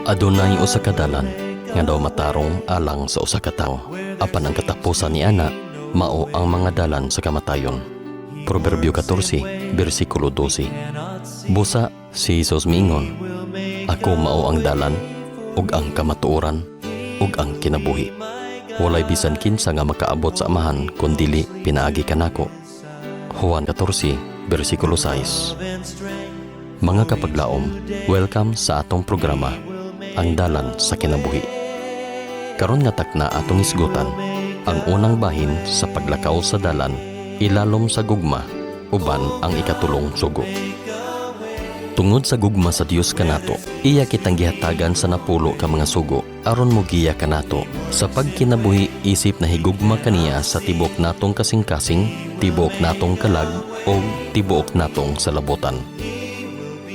Adunay usa ka dalan nga daw matarong alang sa usa ka tawo. Apan ang katapusan ni ana mao ang mga dalan sa kamatayon. Proverbio 14, bersikulo 12. Busa si Jesus miingon, ako mao ang dalan ug ang kamatuoran ug ang kinabuhi. Walay bisan kinsa nga makaabot sa amahan kun dili pinaagi kanako. Juan 14, bersikulo 6. Mga kapaglaom, welcome sa atong programa, Ang Dalan sa Kinabuhi. Karon nga takna atong isgutan ang unang bahin sa paglakaw sa dalan, ilalom sa gugma, uban ang ikatulong sugo. Tungod sa gugma sa Dios kanato, iya kitang gihatagan sa napulo ka mga sugo aron mogiya kanato sa pagkinabuhi isip na higugma kaniya sa tibok natong kasing-kasing, tibok natong kalag o tibok natong sa labotan.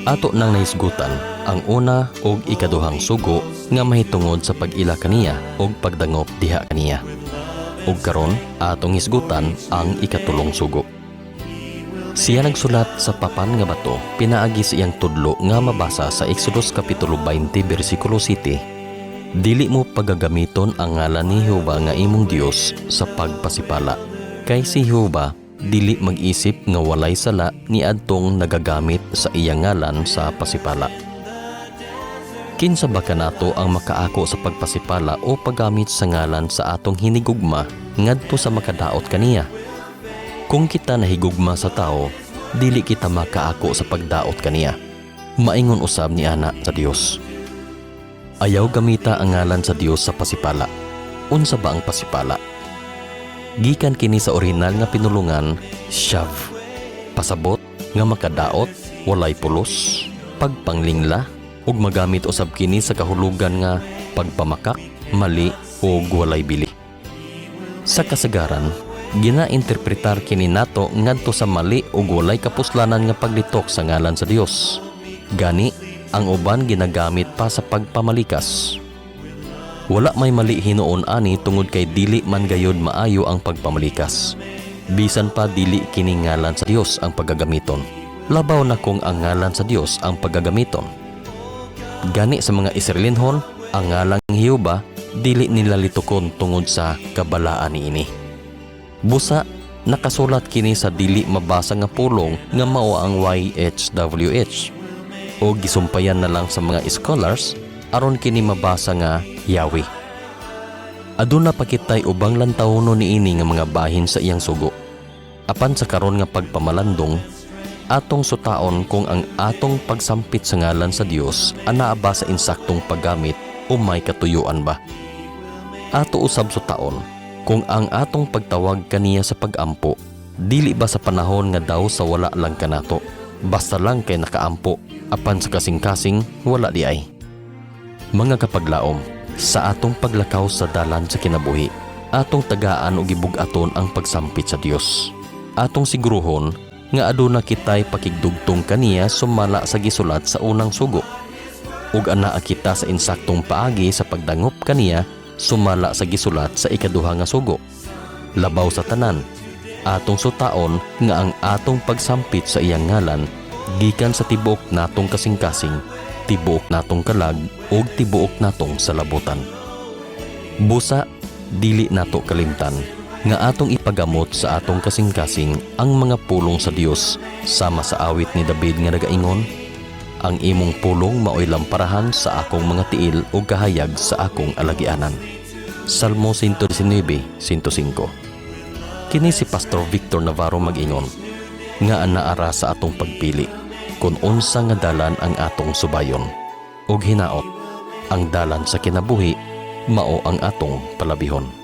Ato nang naisgutan ang una og ikaduhang sugo nga mahitungod sa pag-ila kaniya og pagdangop diha kaniya. Ug karon atong isgutan ang ikatulong sugo. Siya nagsulat sa papan nga bato pinaagi sa iyang tudlo nga mabasa sa Exodus kapitulo 20 bersikulo 7. Dili mo pagagamiton ang ngalan ni Jehova nga imong Dios sa pagpasipala, kay si Jehova dili mag-isip nga walay sala ni adtong nagagamit sa iyang ngalan sa pasipala. Kinsa ba kanato ang makaako sa pagpasipala o paggamit sa ngalan sa atong hinigugma ngadto sa makadaot kaniya? Kung kita nahigugma sa tao, dili kita makaako sa pagdaot kaniya. Maingon usab ni ana sa Dios. Ayaw gamita ang ngalan sa Dios sa pasipala. Unsa ba ang pasipala? Gikan kini sa orihinal nga pinulungan, shav. Pasabot nga makadaot, walay pulos, pagpanglingla, ug magamit usab kini sa kahulugan nga pagpamakak, mali o walay bili. Sa kasagaran, ginainterpretar kini nato ngadto sa mali ug walay kapuslanan nga paglitok sa ngalan sa Dios. Gani, ang uban ginagamit pa sa pagpamalikas. Wala may mali hinuon ani tungod kay dili man gayud maayo ang pagpamalikas. Bisan pa dili kini ngalan sa Dios ang paggagamiton. Labaw na kung ang ngalan sa Dios ang paggagamiton. Gani sa mga Israelinhon, ang ngalang Jehova dili nila litukon tungod sa kabalaan niini. Busa, nakasulat kini sa dili mabasa nga pulong nga mao ang YHWH. O gisumpayan na lang sa mga scholars aron kini mabasa nga Yahweh. Aduna pa kitay ubang lantawon niini nga mga bahin sa iyang sugo. Apan sa karon nga pagpamalandong, atong sutaon kung ang atong pagsampit sa ngalan sa Dios anaa ba sa insaktong paggamit o may katuyuan ba? Ato usab sutaon kung ang atong pagtawag kaniya sa pagampo, dili ba sa panahon nga daw sa wala lang kanato, basta lang kay nakaampo, apan sa kasing-kasing wala di ay. Mga kapaglaom, sa atong paglakaw sa dalan sa kinabuhi, atong tagaan o gibug-aton ang pagsampit sa Dios. Atong siguruhon nga aduna kitay pakigdugtong kaniya sumala sa gisulat sa unang sugo. Ug anaa kita sa insaktong paagi sa pagdangop kaniya sumala sa gisulat sa ikaduha nga sugo. Labaw sa tanan, atong sutaon nga ang atong pagsampit sa iyang ngalan gikan sa tibuok natong kasing-kasing, tibuok natong kalag ug tibuok natong sa labutan. Busa, dili nato kalimtan nga atong ipagamot sa atong kasing-kasing ang mga pulong sa Dios sama sa awit ni David nga nagaingon, ang imong pulong maoy lamparahan sa akong mga tiil o kahayag sa akong alagianan. Salmo 119:105. Kini si Pastor Victor Navarro mag-ingon, nga anaara sa atong pagpili, kung unsa nga dalan ang atong subayon. Og hinaot, ang dalan sa kinabuhi, mao ang atong palabihon.